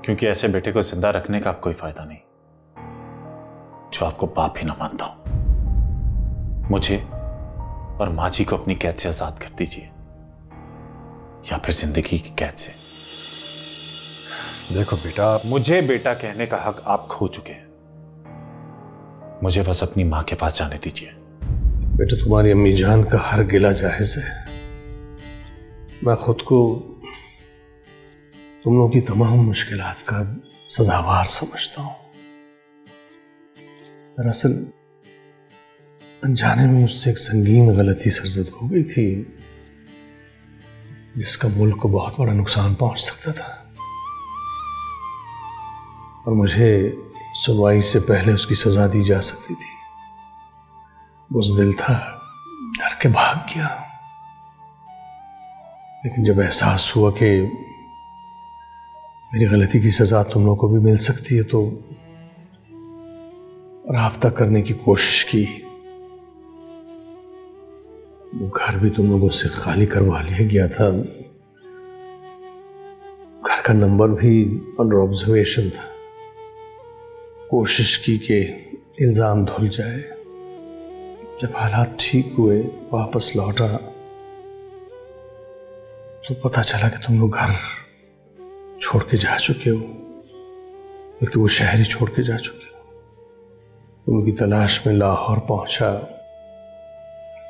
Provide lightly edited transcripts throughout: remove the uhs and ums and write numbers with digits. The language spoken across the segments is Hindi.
क्योंकि ऐसे बेटे को जिंदा रखने का अब कोई फायदा नहीं जो आपको बाप ही ना मानता हो। मुझे और मां जी को अपनी कैद से आजाद कर दीजिए, या फिर जिंदगी की कैद से। देखो बेटा, मुझे बेटा कहने का हक आप खो चुके हैं। मुझे बस अपनी मां के पास जाने दीजिए। बेटा, तुम्हारी अम्मी जान का हर गिला जायज है। मैं खुद को तुम लोगों की तमाम मुश्किलात का सजावार समझता हूं। दरअसल अनजाने में मुझसे एक संगीन गलती सरजद हो गई थी, जिसका मुल्क को बहुत बड़ा नुकसान पहुंच सकता था, और मुझे सुनवाई से पहले उसकी सजा दी जा सकती थी। बुज़दिल था, डर के भाग गया। लेकिन जब एहसास हुआ कि मेरी गलती की सजा तुम लोगों को भी मिल सकती है, तो राब्ता करने की कोशिश की। वो घर भी तुम लोगों से खाली करवा लिया गया था। घर का नंबर भी अंडर ऑब्जर्वेशन था। कोशिश की कि इल्जाम धुल जाए। जब हालात ठीक हुए, वापस लौटा, तो पता चला कि तुम लोग घर छोड़ के जा चुके हो, बल्कि वो शहर ही छोड़ के जा चुके हो। उनकी तलाश में लाहौर पहुंचा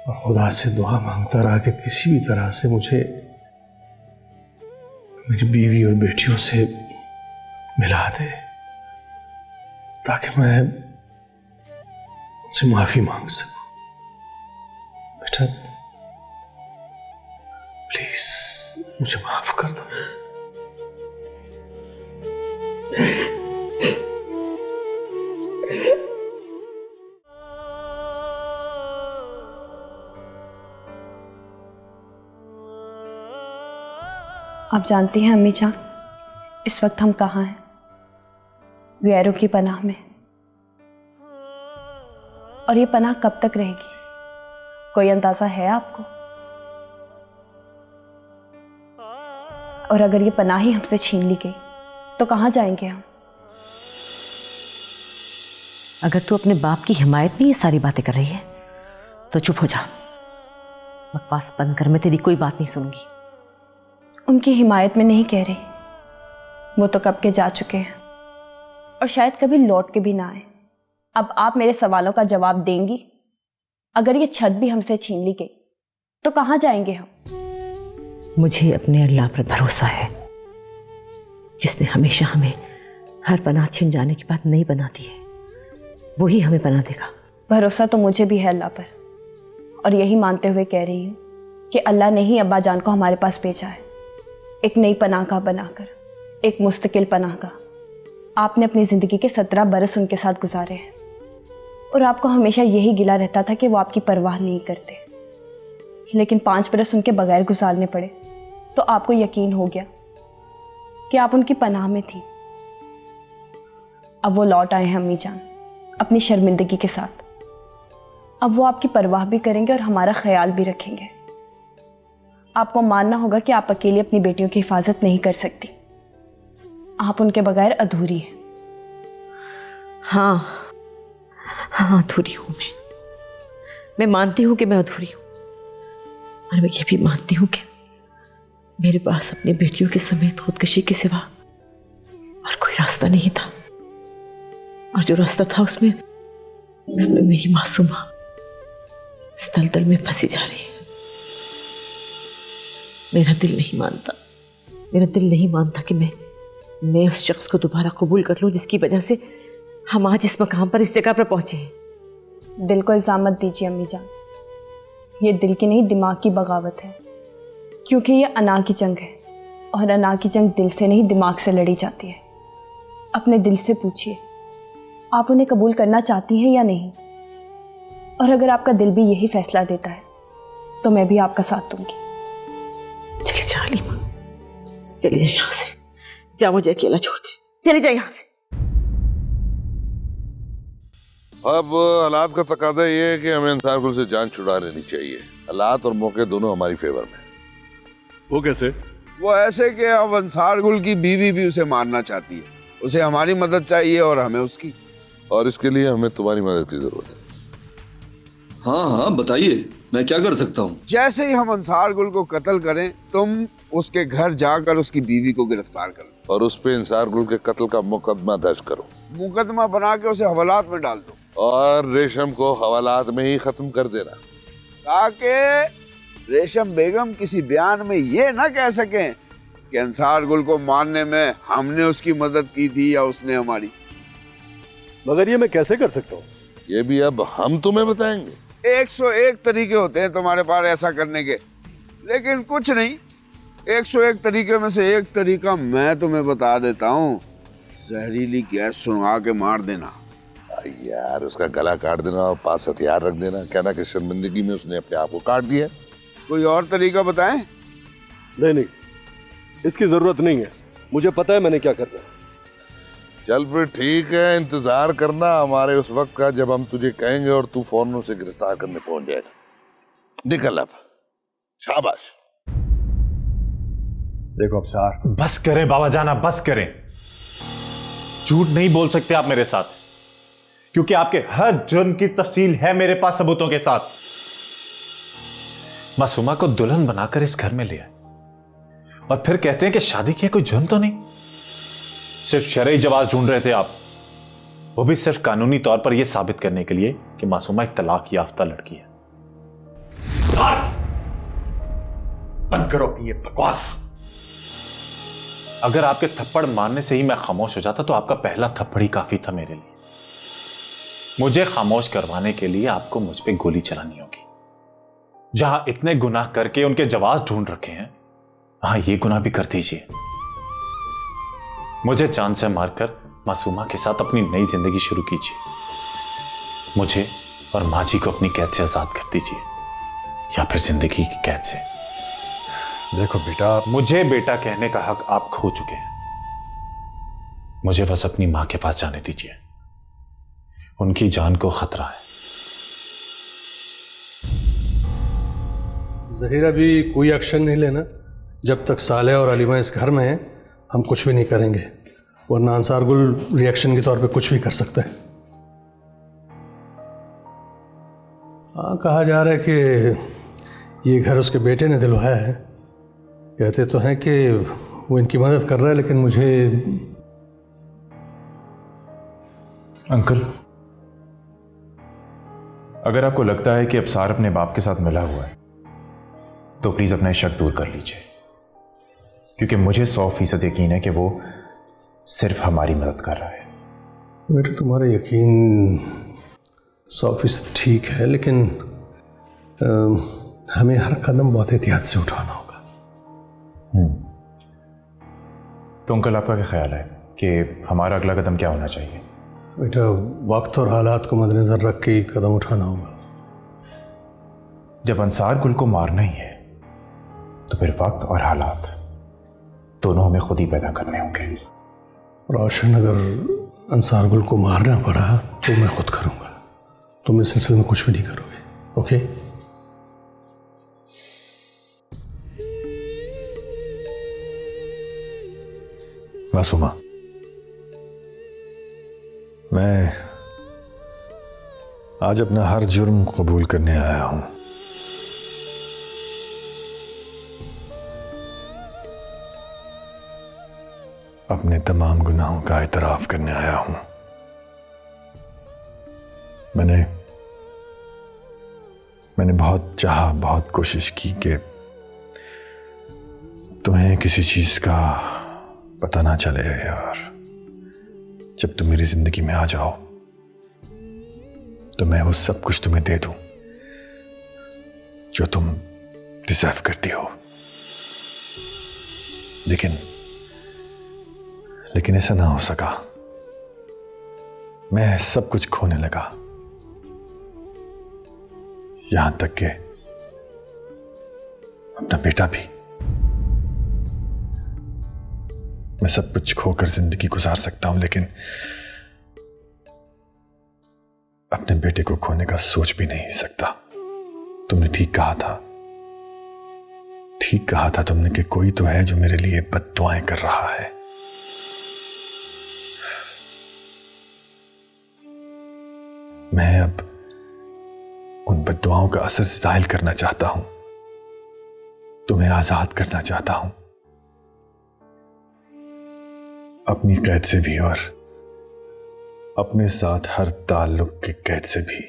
और खुदा से दुआ मांगता रहा कि किसी भी तरह से मुझे मेरी बीवी और बेटियों से मिला दे, ताकि मैं उनसे माफी मांग सकूं। बेटा, प्लीज मुझे माफ कर दो। आप जानती हैं अम्मी जान, इस वक्त हम कहाँ हैं? गैरों की पनाह में। और ये पनाह कब तक रहेगी, कोई अंदाजा है आपको? और अगर ये पनाह ही हमसे छीन ली गई तो कहाँ जाएंगे हम? अगर तू अपने बाप की हिमायत में ये सारी बातें कर रही है तो चुप हो जा। बकवास बंद कर, मैं तेरी कोई बात नहीं सुनूंगी। उनकी हिमायत में नहीं कह रही, वो तो कब के जा चुके हैं और शायद कभी लौट के भी ना आए। अब आप मेरे सवालों का जवाब देंगी? अगर ये छत भी हमसे छीन ली गई तो कहाँ जाएंगे हम? मुझे अपने अल्लाह पर भरोसा है, जिसने हमेशा हमें हर पनाह छिन जाने की बात नहीं बनाती है, वही हमें पनाह देगा। भरोसा तो मुझे भी है अल्लाह पर, और यही मानते हुए कह रही हूँ कि अल्लाह ने ही अब्बा जान को हमारे पास भेजा है, एक नई पनाहगाह बनाकर, एक मुस्तकिल पनाहगाह। आपने अपनी ज़िंदगी के 17 बरस उनके साथ गुजारे हैं, और आपको हमेशा यही गिला रहता था कि वो आपकी परवाह नहीं करते। लेकिन 5 बरस उनके बगैर गुजारने पड़े तो आपको यकीन हो गया कि आप उनकी पनाह में थी। अब वो लौट आए हैं अम्मी जान, अपनी शर्मिंदगी के साथ। अब वो आपकी परवाह भी करेंगे और हमारा ख्याल भी रखेंगे। आपको मानना होगा कि आप अकेली अपनी बेटियों की हिफाजत नहीं कर सकती। आप उनके बगैर अधूरी हैं। हाँ हाँ, अधूरी हूं मैं मानती हूं कि मैं अधूरी हूं, और मैं ये भी मानती हूं कि मेरे पास अपनी बेटियों के समेत खुदकशी के सिवा और कोई रास्ता नहीं था। और जो रास्ता था उसमें मेरी मासूमा इस दलदल में फंसी जा रही है। मेरा दिल नहीं मानता कि मैं उस शख्स को दोबारा कबूल कर लूं जिसकी वजह से हम आज इस मकाम पर, इस जगह पर पहुंचे हैं। दिल को इल्जाम मत दीजिए अम्मी जान, ये दिल की नहीं दिमाग की बगावत है, क्योंकि ये अना की जंग है, और अना की जंग दिल से नहीं दिमाग से लड़ी जाती है। अपने दिल से पूछिए, आप उन्हें कबूल करना चाहती हैं या नहीं? और अगर आपका दिल भी यही फैसला देता है तो मैं भी आपका साथ दूंगी। चली जा हलीमा, चली जा यहाँ से, जा, मुझे अकेला छोड़ दे, चली जा यहाँ से। अब हालात का तकाजा ये है कि हमें इंसार से जान छुड़ा लेनी चाहिए। हालात और मौके दोनों हमारी फेवर में। वो कैसे? वो ऐसे कि अब अंसार गुल की बीवी भी उसे मारना चाहती है। उसे हमारी मदद चाहिए और हमें उसकी। और इसके लिए हमें तुम्हारी मदद की जरूरत है। हाँ हाँ बताइए, मैं क्या कर सकता हूँ? जैसे ही हम अंसार गुल को कत्ल करें, तुम उसके घर जाकर उसकी बीवी को गिरफ्तार करो और उस पे इंसार गुल के कत्ल का मुकदमा दर्ज करो। मुकदमा बना के उसे हवालात में डाल दो और रेशम को हवालात में ही खत्म कर देना, ताकि रेशम बेगम किसी बयान में ये ना कह सकें कि अंसार गुल को मारने में हमने उसकी मदद की थी या उसने हमारी। मगर ये मैं कैसे कर सकता हूँ? ये भी अब हम तुम्हें बताएंगे। 101 तरीके होते हैं तुम्हारे पास ऐसा करने के, लेकिन कुछ नहीं, 101 तरीके में से एक तरीका मैं तुम्हें बता देता हूँ। जहरीली गैस सुनवा के मार देना। यार उसका गला काट देना और पास हथियार रख देना, कहना कि शर्मिंदगी में उसने अपने आप को काट दिया। कोई और तरीका बताएं? नहीं, इसकी जरूरत नहीं है, मुझे पता है मैंने क्या करना है। चल फिर ठीक है, इंतजार करना हमारे उस वक्त का जब हम तुझे कहेंगे और तू फौरन उसे गिरफ्तार करने पहुंच जाएगा। निकल अब, शाबाश। देखो अफसार, बस करें बाबा जान, आप बस करें। झूठ नहीं बोल सकते आप मेरे साथ, क्योंकि आपके हर जुर्म की तफसील है मेरे पास सबूतों के साथ। मासूमा को दुल्हन बनाकर इस घर में ले आए और फिर कहते हैं कि शादी की कोई जुर्म तो नहीं। सिर्फ शरई जवाब ढूंढ रहे थे आप, वो भी सिर्फ कानूनी तौर पर यह साबित करने के लिए कि मासूमा एक तलाक याफ्ता लड़की है। बंद करो अपनी ये बकवास। अगर आपके थप्पड़ मारने से ही मैं खामोश हो जाता तो आपका पहला थप्पड़ ही काफी था मेरे लिए। मुझे खामोश करवाने के लिए आपको मुझ पे गोली चलानी होगी। जहां इतने गुनाह करके उनके जवाब ढूंढ रखे हैं, वहां ये गुनाह भी कर दीजिए। मुझे जान से मारकर मासूमा के साथ अपनी नई जिंदगी शुरू कीजिए। मुझे और माँ जी को अपनी कैद से आजाद कर दीजिए, या फिर जिंदगी की कैद से। देखो बेटा, मुझे बेटा कहने का हक आप खो चुके हैं। मुझे बस अपनी मां के पास जाने दीजिए, उनकी जान को खतरा है। जहीरा भी कोई एक्शन नहीं लेना जब तक साले और अलीमा इस घर में हैं। हम कुछ भी नहीं करेंगे, वरना अंसार गुल रिएक्शन के तौर पे कुछ भी कर सकता है। हाँ, कहा जा रहा है कि ये घर उसके बेटे ने दिलवाया है। कहते तो हैं कि वो इनकी मदद कर रहा है, लेकिन मुझे अंकल, अगर आपको लगता है कि अफसार अपने बाप के साथ मिला हुआ है तो प्लीज अपना शक दूर कर लीजिए, क्योंकि मुझे 100% यकीन है कि वो सिर्फ हमारी मदद कर रहा है। बेटे, तुम्हारा यकीन 100% ठीक है, लेकिन हमें हर कदम बहुत एहतियात से उठाना होगा। तो अंकल, आपका क्या ख्याल है कि हमारा अगला कदम क्या होना चाहिए? बेटा, वक्त और हालात को मद्देनजर रख के ही कदम उठाना होगा। जब अंसार गुल को मारना ही है तो फिर वक्त और हालात दोनों हमें खुद ही पैदा करने होंगे। रोशन, अगर अंसार गुल को मारना पड़ा तो मैं खुद करूंगा। तुम इस सिलसिले में कुछ भी नहीं करोगे, ओके? मासूमा, मैं आज अपना हर जुर्म कबूल करने आया हूं। अपने तमाम गुनाहों का एतराफ करने आया हूं। मैंने बहुत चाहा, बहुत कोशिश की कि तुम्हें किसी चीज का पता ना चले, और जब तुम मेरी जिंदगी में आ जाओ तो मैं वो सब कुछ तुम्हें दे दूं जो तुम डिजर्व करती हो। लेकिन ऐसा ना हो सका। मैं सब कुछ खोने लगा, यहां तक कि अपना बेटा भी। मैं सब कुछ खोकर जिंदगी गुजार सकता हूं, लेकिन अपने बेटे को खोने का सोच भी नहीं सकता। तुमने ठीक कहा था, ठीक कहा था तुमने कि कोई तो है जो मेरे लिए बद्दुआएं कर रहा है। मैं अब उन बद्दुआओं का असर ज़ाहिल करना चाहता हूं, तुम्हें आजाद करना चाहता हूं, अपनी कैद से भी और अपने साथ हर ताल्लुक के कैद से भी।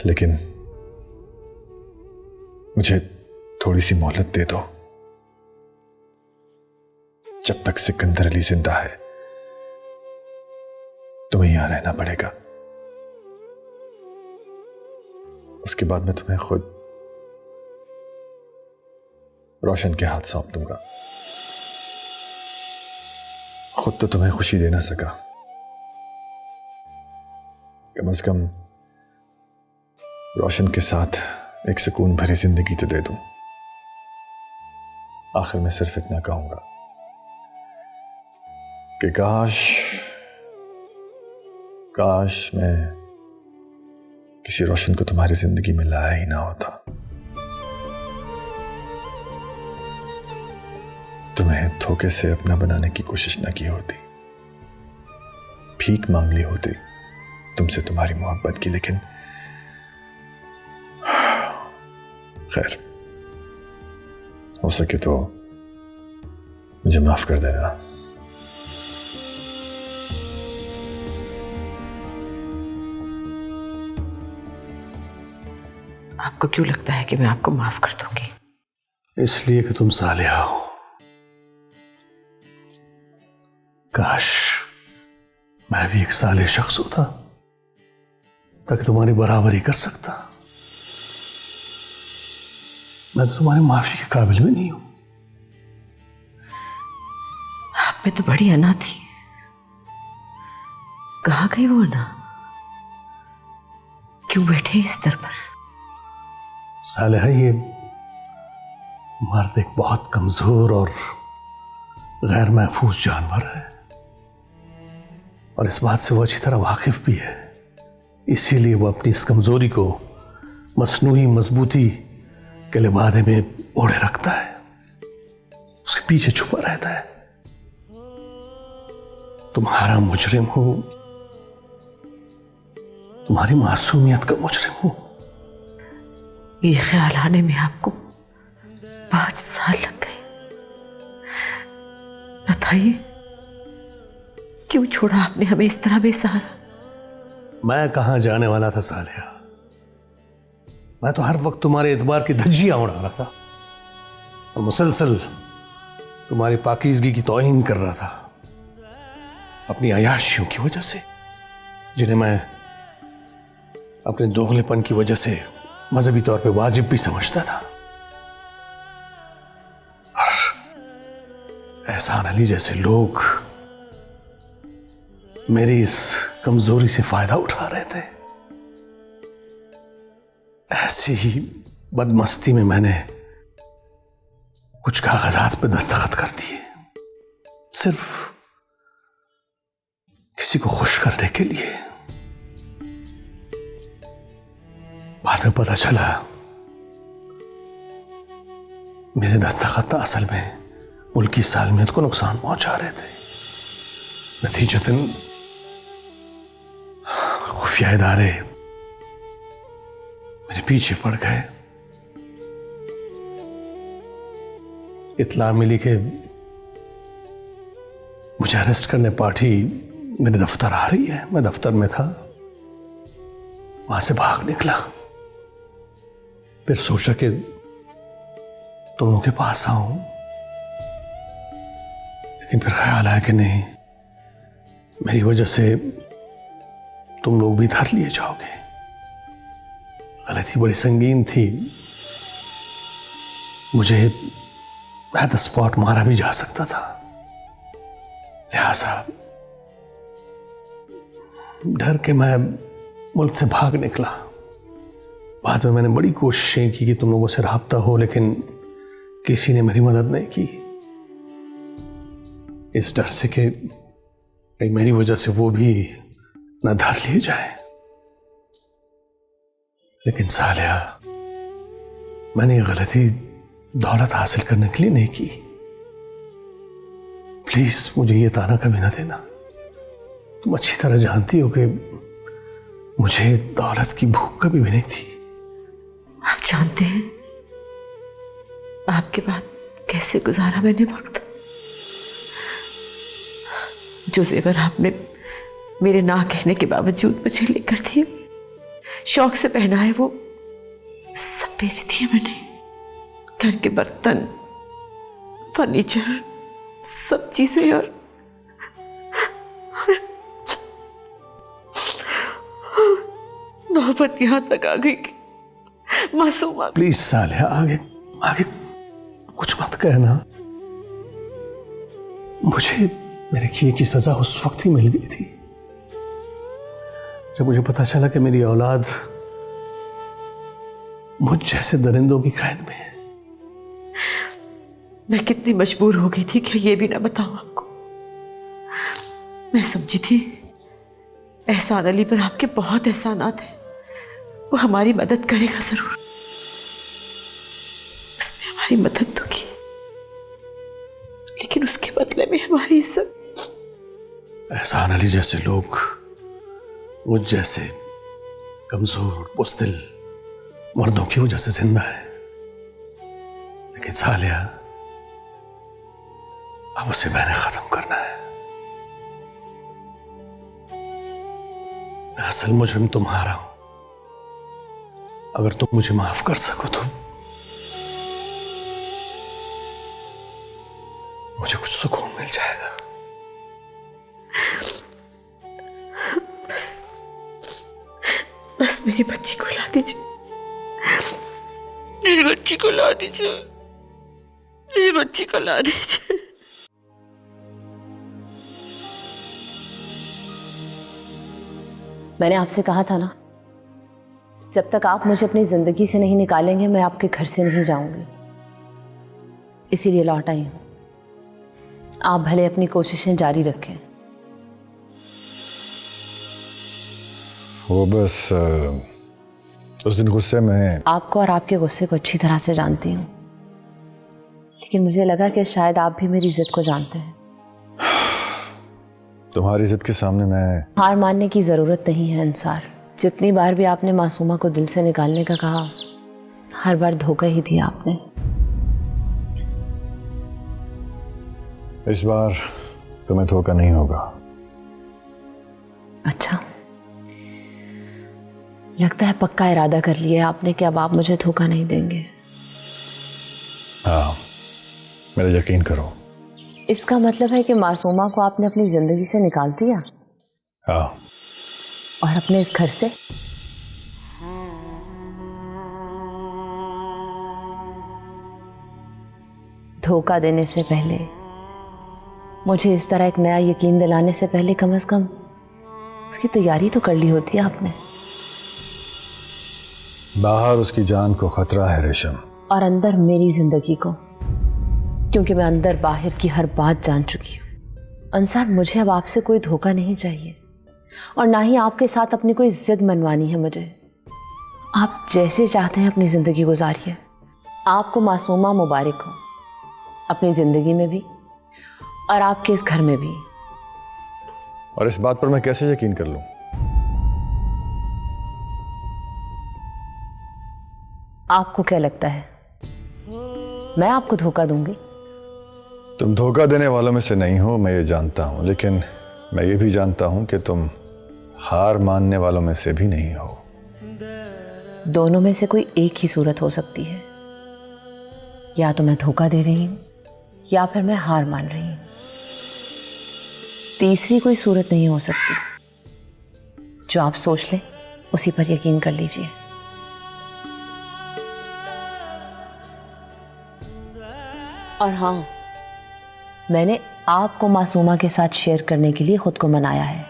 लेकिन मुझे थोड़ी सी मोहलत दे दो। जब तक सिकंदर अली जिंदा है तुम्हें यहां रहना पड़ेगा। उसके बाद मैं तुम्हें खुद रोशन के हाथ सौंप दूंगा। खुद तो तुम्हें खुशी दे ना सका, कम से कम रोशन के साथ एक सुकून भरी जिंदगी तो दे दूं। आखिर में सिर्फ इतना कहूंगा कि काश मैं किसी रोशन को तुम्हारी जिंदगी में लाया ही ना होता। तुम्हें धोखे से अपना बनाने की कोशिश ना की होती, भीख मांग ली होती तुमसे तुम्हारी मोहब्बत की। लेकिन खैर, हो सके तो मुझे माफ कर देना। आपको क्यों लगता है कि मैं आपको माफ कर दूंगी? इसलिए कि तुम सालिहा हो। काश मैं भी एक साले शख्स होता ताकि तुम्हारी बराबरी कर सकता। मैं तो तुम्हारी माफी के काबिल भी नहीं हूं। आप में तो बड़ी अना थी, कहाँ गई वो अना? क्यों बैठे इस दर पर? सालिहा, ये मर्द एक बहुत कमजोर और गैर महफूज जानवर है और इस बात से वो अच्छी तरह वाकिफ भी है। इसीलिए वो अपनी इस कमजोरी को मसनूई मजबूती के लिबादे में ओढ़े रखता है, उसके पीछे छुपा रहता है। तुम्हारा मुजरिम हूं, तुम्हारी मासूमियत का मुजरिम हूं। ये ख्याल आने में आपको 5 साल लग गए। बताइए, क्यों छोड़ा आपने हमें इस तरह बेसहारा? मैं कहां जाने वाला था सालिहा? मैं तो हर वक्त तुम्हारे एतबार की धज्जियां उड़ा रहा था और मुसलसल तुम्हारी पाकीज़गी की तौहीन कर रहा था अपनी अयाशियों की वजह से, जिन्हें मैं अपने दोगलेपन की वजह से मजहबी तौर पे वाजिब भी समझता था। और एहसान अली जैसे लोग मेरी इस कमजोरी से फायदा उठा रहे थे। ऐसी ही बदमस्ती में मैंने कुछ कागजात पे दस्तखत कर दिए, सिर्फ किसी को खुश करने के लिए। बाद में पता चला मेरे दस्तखत असल में मुल्की सालमियत को नुकसान पहुंचा रहे थे। नतीजतन खुफिया इदारे मेरे पीछे पड़ गए। इत्ला मिली कि मुझे अरेस्ट करने पार्टी मेरे दफ्तर आ रही है। मैं दफ्तर में था, वहां से भाग निकला। फिर सोचा कि तुम लोगों के पास आऊं, लेकिन फिर ख्याल आया कि नहीं, मेरी वजह से तुम लोग भी धर लिए जाओगे। गलती बड़ी संगीन थी, मुझे एट द स्पॉट मारा भी जा सकता था। लिहाजा डर के मैं मुल्क से भाग निकला। बाद में मैंने बड़ी कोशिशें की कि तुम लोगों से राब्ता हो, लेकिन किसी ने मेरी मदद नहीं की, इस डर से कि कहीं मेरी वजह से वो भी न धर लिए जाए। लेकिन सालिहा, मैंने ये गलती दौलत हासिल करने के लिए नहीं की। प्लीज मुझे ये ताना कभी ना देना। तुम अच्छी तरह जानती हो कि मुझे दौलत की भूख कभी भी नहीं थी। आप जानते हैं आपके बाद कैसे गुजारा मैंने वक्त। जो जेवर आपने मेरे ना कहने के बावजूद मुझे लेकर दिए, शौक से पहना है, वो सब बेच दिए मैंने। घर के बर्तन, फर्नीचर, सब चीजें और नौबत यहां तक आ गई कि मासूमा। प्लीज सालिया, आगे आगे कुछ मत कहना। मुझे मेरे किए की सजा उस वक्त ही मिल गई थी जब मुझे पता चला कि मेरी औलाद मुझ जैसे दरिंदों की कैद में है। मैं कितनी मजबूर हो गई थी कि ये भी ना बताऊं आपको। मैं समझी थी एहसान अली पर आपके बहुत एहसानात हैं, वो हमारी मदद करेगा जरूर। उसने हमारी मदद तो की, लेकिन उसके बदले में हमारी इज्जत। एहसान अली जैसे लोग मुझ जैसे कमजोर और बुज़दिल मर्दों की वजह से जिंदा है, लेकिन सालिया अब उसे मैंने खत्म करना है। मैं असल मुजरिम तुम्हारा हूं। अगर तुम मुझे माफ कर सको तो मुझे कुछ सुकून मिल जाएगा। बस मेरी बच्ची को ला दीजिए, मेरी बच्ची को ला दीजिए, मेरी बच्ची को ला दीजिए। मैंने आपसे कहा था ना, जब तक आप मुझे अपनी जिंदगी से नहीं निकालेंगे मैं आपके घर से नहीं जाऊंगी। इसीलिए लौट आई हूं। आप भले अपनी कोशिशें जारी रखें। वो बस उस दिन गुस्से में आपको और आपके गुस्से को अच्छी तरह से जानती हूँ, लेकिन मुझे लगा कि शायद आप भी मेरी जिद को जानते हैं। तुम्हारी जिद के सामने मैं हार मानने की जरूरत नहीं है अंसार। जितनी बार भी आपने मासूमा को दिल से निकालने का कहा, हर बार धोखा ही दिया आपने। इस बार तुम्हें धोखा नहीं होगा। अच्छा, लगता है पक्का इरादा कर लिया आपने कि अब आप मुझे धोखा नहीं देंगे। हाँ, मेरा यकीन करो। इसका मतलब है कि मासूमा को आपने अपनी जिंदगी से निकाल दिया? हाँ। और अपने इस घर से? धोखा देने से पहले, मुझे इस तरह एक नया यकीन दिलाने से पहले कम से कम उसकी तैयारी तो कर ली होती है आपने। बाहर उसकी जान को खतरा है रेशम, और अंदर मेरी जिंदगी को, क्योंकि मैं अंदर बाहर की हर बात जान चुकी हूँ। अंसार, मुझे अब आपसे कोई धोखा नहीं चाहिए और ना ही आपके साथ अपनी कोई जिद मनवानी है मुझे। आप जैसे चाहते हैं अपनी जिंदगी गुजारिए। आपको मासूमा मुबारक हो, अपनी जिंदगी में भी और आपके इस घर में भी। और इस बात पर मैं कैसे यकीन कर लूं? आपको क्या लगता है मैं आपको धोखा दूंगी? तुम धोखा देने वालों में से नहीं हो, मैं ये जानता हूं, लेकिन मैं ये भी जानता हूं कि तुम हार मानने वालों में से भी नहीं हो। दोनों में से कोई एक ही सूरत हो सकती है। या तो मैं धोखा दे रही हूं या फिर मैं हार मान रही हूं। तीसरी कोई सूरत नहीं हो सकती। जो आप सोच लें उसी पर यकीन कर लीजिए। और हाँ, मैंने आपको मासूमा के साथ शेयर करने के लिए खुद को मनाया है।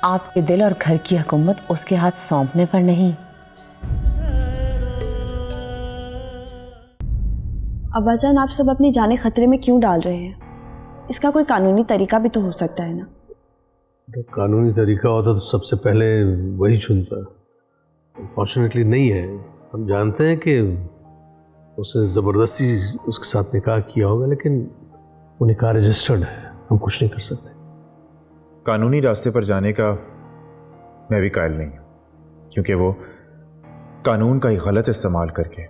आपके दिल और घर की हुकूमत उसके हाथ सौंपने पर नहीं। अब्बाजान, आप सब अपनी जाने खतरे में क्यों डाल रहे हैं? इसका कोई कानूनी तरीका भी तो हो सकता है ना? तो कानूनी तरीका होता तो सबसे पहले वही चुनता। अनफॉर्चुनेटली नहीं है। हम जानते हैं कि उसने ज़बरदस्ती उसके साथ निकाह किया होगा, लेकिन वो निकाह रजिस्टर्ड है, हम कुछ नहीं कर सकते। कानूनी रास्ते पर जाने का मैं भी कायल नहीं हूं, क्योंकि वो कानून का ही गलत इस्तेमाल करके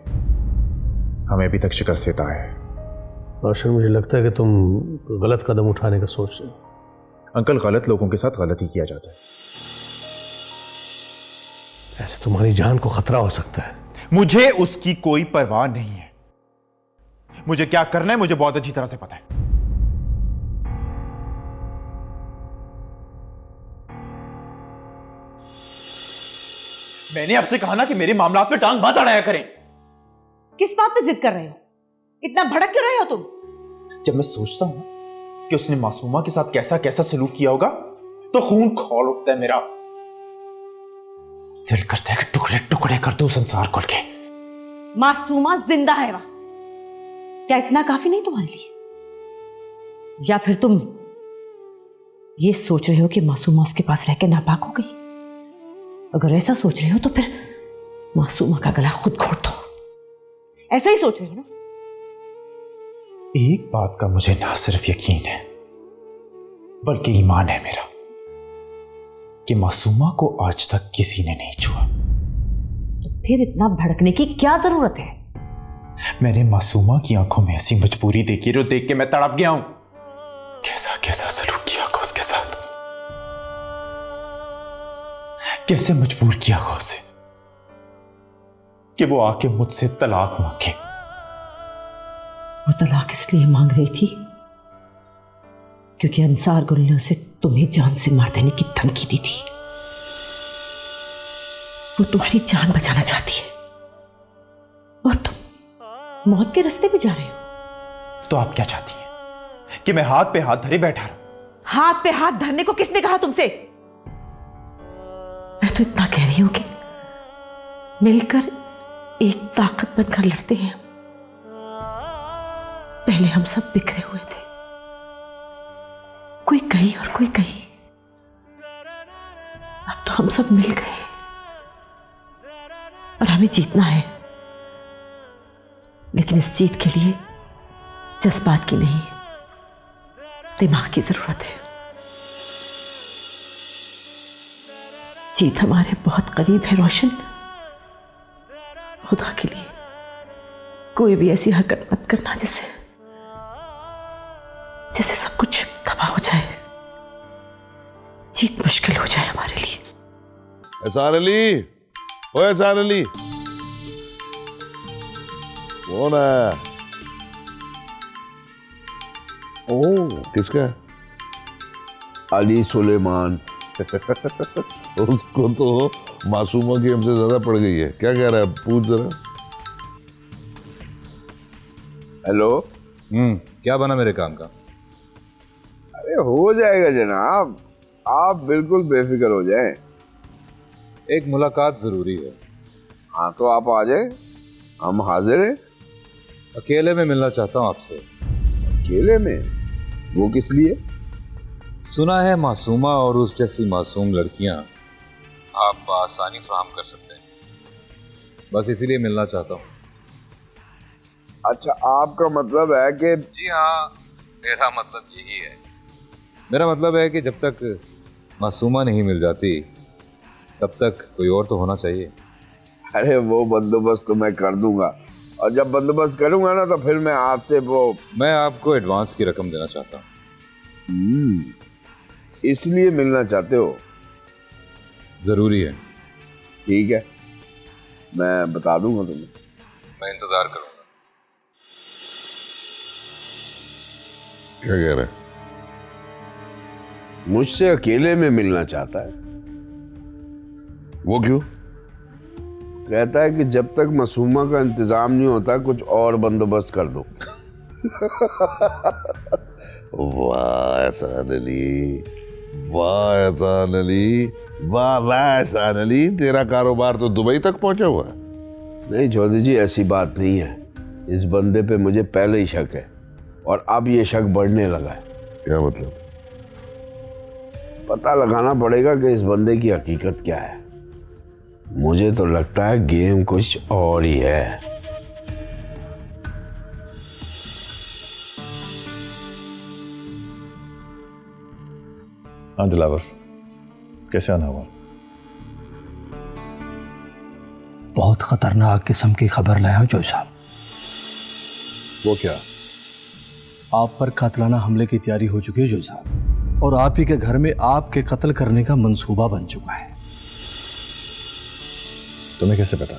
हमें अभी तक शिकस्त देता है। रोशन, मुझे लगता है कि तुम गलत कदम उठाने का सोच रहे हो। अंकल, गलत लोगों के साथ गलत ही किया जाता है। ऐसे तुम्हारी जान को खतरा हो सकता है। मुझे उसकी कोई परवाह नहीं है। मुझे क्या करना है मुझे बहुत अच्छी तरह से पता है। मैंने आपसे कहा ना कि मेरे मामलात में टांग मत अड़ाया करें। किस बात पे जिद कर रहे हो? इतना भड़क क्यों रहे हो तुम? जब मैं सोचता हूं कि उसने मासूमा के साथ कैसा कैसा सलूक किया होगा तो खून खौल उठता है मेरा। दिल करता है कि टुकड़े टुकड़े कर दो संसार को के। मासूमा जिंदा है वहां, क्या इतना काफी नहीं तुम्हारे लिए? या फिर तुम ये सोच रहे हो कि मासूमा उसके पास रह के नापाक हो गई? अगर ऐसा सोच रहे हो तो फिर मासूमा का गला खुद घोट दो। ऐसा ही सोच रहे हो ना? एक बात का मुझे ना सिर्फ यकीन है बल्कि ईमान है मेरा कि मासूमा को आज तक किसी ने नहीं छुआ। तो फिर इतना भड़कने की क्या जरूरत है? मैंने मासूमा की आंखों में ऐसी मजबूरी देखी जो देख के मैं तड़प गया हूं। कैसा कैसा सलूक किया होगा उसके साथ, कैसे मजबूर किया होगा उसे कि वो आके मुझसे तलाक मांगे। वो तलाक इसलिए मांग रही थी क्योंकि अंसार गुल ने उसे तुम्हें जान से मार देने की धमकी दी थी। वो तुम्हारी जान बचाना चाहती है और तुम मौत के रास्ते पे जा रहे हो। तो आप क्या चाहती हैं कि मैं हाथ पे हाथ धरे बैठा रहूं? हाथ पे हाथ धरने को किसने कहा तुमसे? मैं तो इतना कह रही हूं कि मिलकर एक ताकत बनकर लड़ते हैं। पहले हम सब बिखरे हुए थे, कोई कहीं और कोई कहीं। अब तो हम सब मिल गए और हमें जीतना है, लेकिन इस जीत के लिए जज्बात की नहीं दिमाग की जरूरत है। जीत हमारे बहुत करीब है रोशन। खुदा के लिए कोई भी ऐसी हरकत मत करना जिससे सब कुछ तबाह हो जाए, जीत मुश्किल हो जाए हमारे लिए। एहसान अली, ओ एहसान अली, कौन है? ओ किसका? अली सुलेमान। उसको तो मासूमा की हमसे ज्यादा पड़ गई है। क्या कह रहा है, पूछ जरा। हेलो। क्या बना मेरे काम का? अरे हो जाएगा जनाब, आप बिल्कुल बेफिक्र हो जाएं। एक मुलाकात जरूरी है। हाँ तो आप आ जाए, हम हाजिर हैं। अकेले में मिलना चाहता हूँ आपसे। अकेले में? वो किस लिए? सुना है मासूमा और उस जैसी मासूम लड़कियां आप आसानी फराहम कर सकते हैं, बस इसीलिए मिलना चाहता हूँ। अच्छा, आपका मतलब है कि? जी हाँ, मेरा मतलब यही है। मेरा मतलब है कि जब तक मासूमा नहीं मिल जाती तब तक कोई और तो होना चाहिए। अरे वो बंदोबस्त तो मैं कर दूंगा, और जब बंदोबस्त करूंगा ना तो फिर मैं आपसे मैं आपको एडवांस की रकम देना चाहता हूँ। इसलिए मिलना चाहते हो? जरूरी है। ठीक है, मैं बता दूंगा तुम्हें। मैं इंतजार करूंगा। क्या कह रहा है? मुझसे अकेले में मिलना चाहता है। वो क्यों? कहता है कि जब तक मासूमा का इंतजाम नहीं होता कुछ और बंदोबस्त कर दो। वाह एहसान अली, वाह एहसान अली, वाह वाह एहसान अली, तेरा कारोबार तो दुबई तक पहुंचा हुआ है। नहीं चौधरी जी, ऐसी बात नहीं है। इस बंदे पे मुझे पहले ही शक है और अब ये शक बढ़ने लगा है। क्या मतलब? पता लगाना पड़ेगा कि इस बंदे की हकीकत क्या है। मुझे तो लगता है गेम कुछ और ही है। हाँ दिलावर, कैसे आना हुआ? बहुत खतरनाक किस्म की खबर लाया हूं जोई साहब। वो क्या? आप पर कातलाना हमले की तैयारी हो चुकी है जोई साहब, और आप ही के घर में आपके कत्ल करने का मंसूबा बन चुका है। तुम्हें कैसे पता?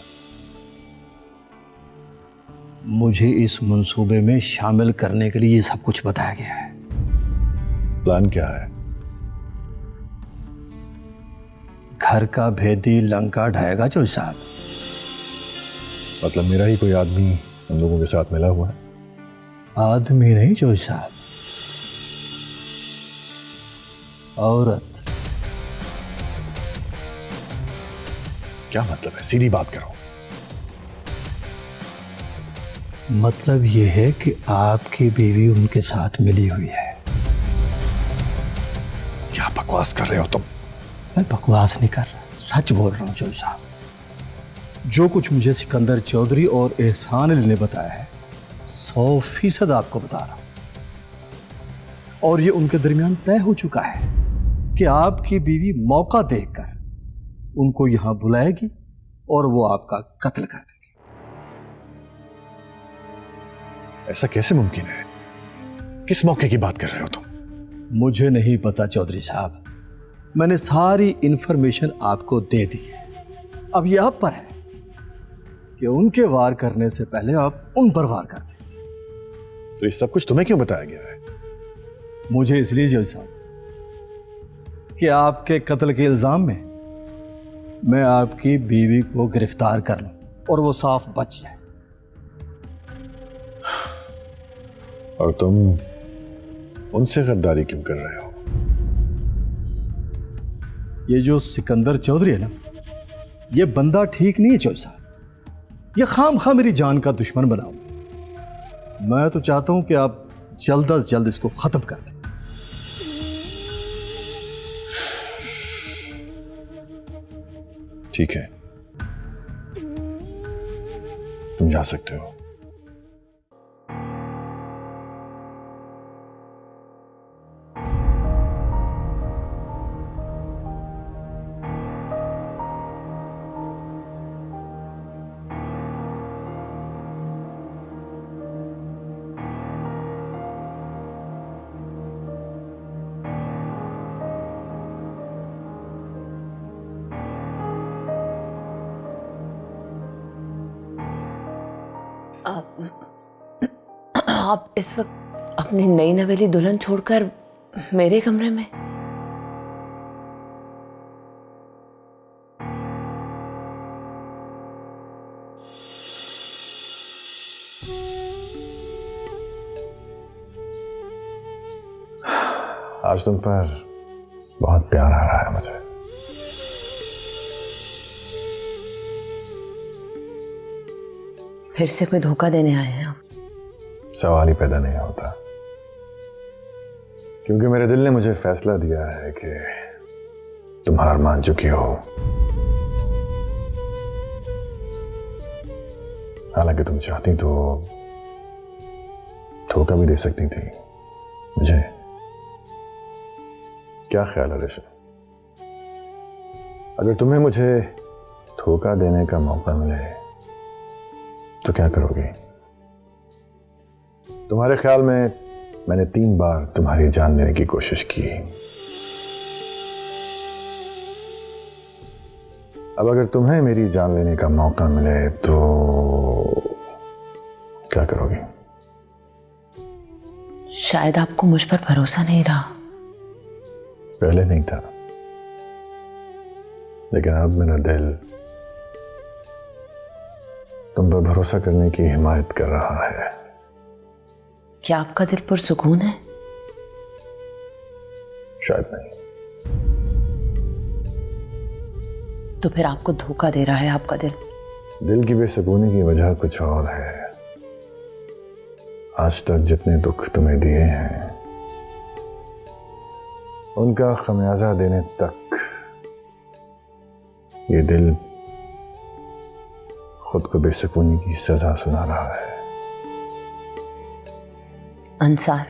मुझे इस मंसूबे में शामिल करने के लिए ये सब कुछ बताया गया है। प्लान क्या है? घर का भेदी लंका ढाएगा जोई साहब। मतलब मेरा ही कोई आदमी उन लोगों के साथ मिला हुआ है? आदमी नहीं जोई साहब, औरत। क्या मतलब है? सीधी बात करो। मतलब यह है कि आपकी बीवी उनके साथ मिली हुई है। क्या बकवास कर रहे हो तुम? मैं बकवास नहीं कर रहा, सच बोल रहा हूं जोई साहब। जो कुछ मुझे सिकंदर चौधरी और एहसान अली ने बताया है 100% आपको बता रहा हूं। और ये उनके दरमियान तय हो चुका है कि आपकी बीवी मौका देखकर उनको यहां बुलाएगी और वो आपका कत्ल कर देगी। ऐसा कैसे मुमकिन है? किस मौके की बात कर रहे हो तुम? मुझे नहीं पता चौधरी साहब, मैंने सारी इंफॉर्मेशन आपको दे दी है। अब यह आप पर है कि उनके वार करने से पहले आप उन पर वार कर दें। तो ये सब कुछ तुम्हें क्यों बताया गया है? मुझे इसलिए जोई साहब कि आपके कत्ल के इल्जाम में मैं आपकी बीवी को गिरफ्तार कर लूं और वो साफ बच जाए। और तुम उनसे गद्दारी क्यों कर रहे हो? ये जो सिकंदर चौधरी है ना, ये बंदा ठीक नहीं है जोई साहब। ये खामखा मेरी जान का दुश्मन बनाओ। मैं तो चाहता हूं कि आप जल्द अज जल्द इसको खत्म कर दें। ठीक है, तुम जा सकते हो। आप इस वक्त अपनी नई नवेली दुल्हन छोड़कर मेरे कमरे में? आज तुम पर बहुत प्यार आ रहा है मुझे। फिर से कोई धोखा देने आए हैं आप? सवाल ही पैदा नहीं होता, क्योंकि मेरे दिल ने मुझे फैसला दिया है कि तुम हार मान चुकी हो। हालांकि तुम चाहती तो धोखा भी दे सकती थी मुझे। क्या ख्याल है ऋषि? अगर तुम्हें मुझे धोखा देने का मौका मिले तो क्या करोगी? तुम्हारे ख्याल में मैंने 3 बार तुम्हारी जान लेने की कोशिश की। अब अगर तुम्हें मेरी जान लेने का मौका मिले तो क्या करोगी? शायद आपको मुझ पर भरोसा नहीं रहा। पहले नहीं था, लेकिन अब मेरा दिल तुम पर भरोसा करने की हिमायत कर रहा है। क्या आपका दिल पुरसुकून है? शायद नहीं। तो फिर आपको धोखा दे रहा है आपका दिल? दिल की बेसुकूनी की वजह कुछ और है। आज तक जितने दुख तुम्हें दिए हैं उनका खमियाजा देने तक ये दिल खुद को बेसुकूनी की सजा सुना रहा है। अंसार,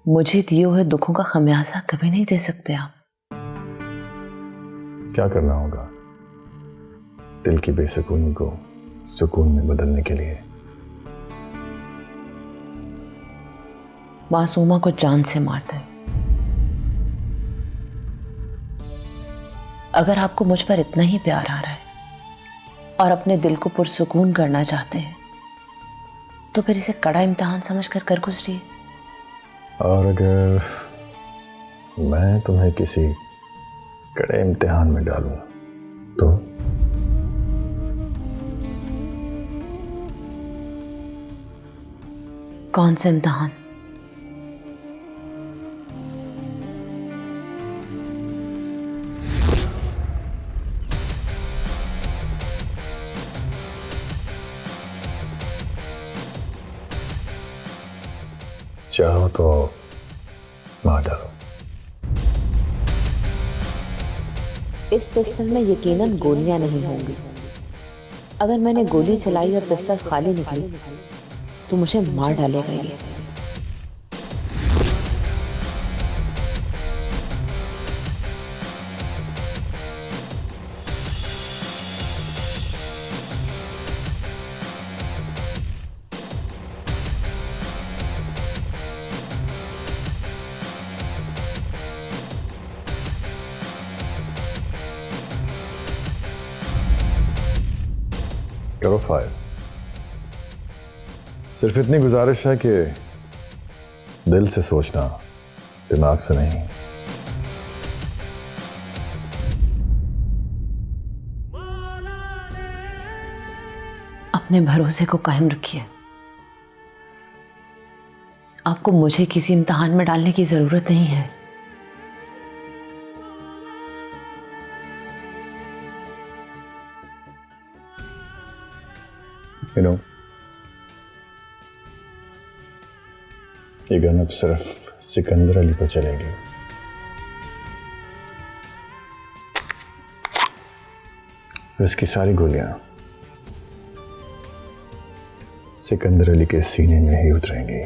मुझे दिए हुए दुखों का खमियाजा कभी नहीं दे सकते आप। क्या करना होगा दिल की बेसुकूनी को सुकून में बदलने के लिए? मासूमा को जान से मार दें। अगर आपको मुझ पर इतना ही प्यार आ रहा है और अपने दिल को पुरसुकून करना चाहते हैं तो फिर इसे कड़ा इम्तिहान समझकर कर गुजरिए। और अगर मैं तुम्हें किसी कड़े इम्तिहान में डालूं तो? कौन सा इम्तिहान? चाहो तो मार डालो। इस पिस्टल में यकीनन गोलियां नहीं होंगी। अगर मैंने गोली चलाई और पिस्टल खाली निकली तो मुझे मार डालेगा ये। करो फायर। सिर्फ इतनी गुजारिश है कि दिल से सोचना, दिमाग से नहीं। अपने भरोसे को कायम रखिए। आपको मुझे किसी इम्तिहान में डालने की जरूरत नहीं है। You know, ये गन अब सिर्फ सिकंदर अली पर चलेगी। इसकी सारी गोलियां सिकंदर अली के सीने में ही उतरेंगी।